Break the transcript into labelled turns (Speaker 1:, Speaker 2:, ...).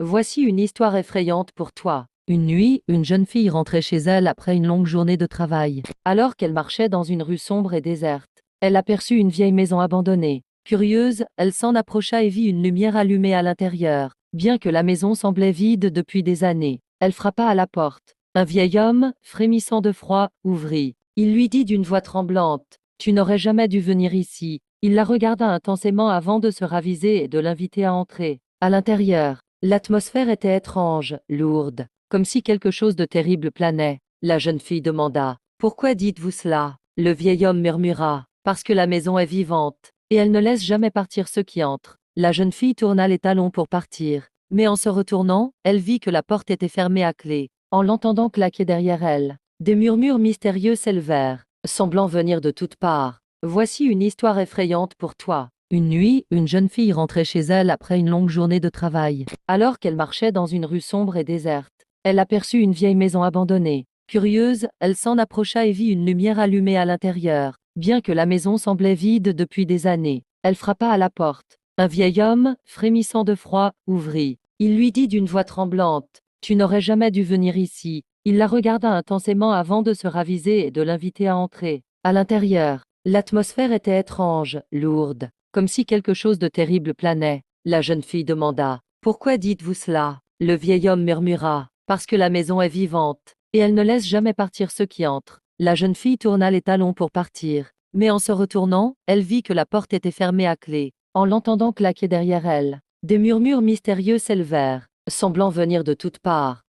Speaker 1: Voici une histoire effrayante pour toi. Une nuit, une jeune fille rentrait chez elle après une longue journée de travail. Alors qu'elle marchait dans une rue sombre et déserte, elle aperçut une vieille maison abandonnée. Curieuse, elle s'en approcha et vit une lumière allumée à l'intérieur. Bien que la maison semblait vide depuis des années, elle frappa à la porte. Un vieil homme, frémissant de froid, ouvrit. Il lui dit d'une voix tremblante: « Tu n'aurais jamais dû venir ici. » Il la regarda intensément avant de se raviser et de l'inviter à entrer. À l'intérieur, l'atmosphère était étrange, lourde, comme si quelque chose de terrible planait. La jeune fille demanda: « Pourquoi dites-vous cela ?» Le vieil homme murmura: « Parce que la maison est vivante, et elle ne laisse jamais partir ceux qui entrent. » La jeune fille tourna les talons pour partir, mais en se retournant, elle vit que la porte était fermée à clé. En l'entendant claquer derrière elle, des murmures mystérieux s'élevèrent, semblant venir de toutes parts. Voici une histoire effrayante pour toi. Une nuit, une jeune fille rentrait chez elle après une longue journée de travail. Alors qu'elle marchait dans une rue sombre et déserte, elle aperçut une vieille maison abandonnée. Curieuse, elle s'en approcha et vit une lumière allumée à l'intérieur. Bien que la maison semblait vide depuis des années, elle frappa à la porte. Un vieil homme, frémissant de froid, ouvrit. Il lui dit d'une voix tremblante: « Tu n'aurais jamais dû venir ici. » Il la regarda intensément avant de se raviser et de l'inviter à entrer. À l'intérieur, l'atmosphère était étrange, lourde, comme si quelque chose de terrible planait. La jeune fille demanda: « Pourquoi dites-vous cela ?» Le vieil homme murmura: « Parce que la maison est vivante, et elle ne laisse jamais partir ceux qui entrent. » La jeune fille tourna les talons pour partir, mais en se retournant, elle vit que la porte était fermée à clé. En l'entendant claquer derrière elle, des murmures mystérieux s'élevèrent, semblant venir de toutes parts.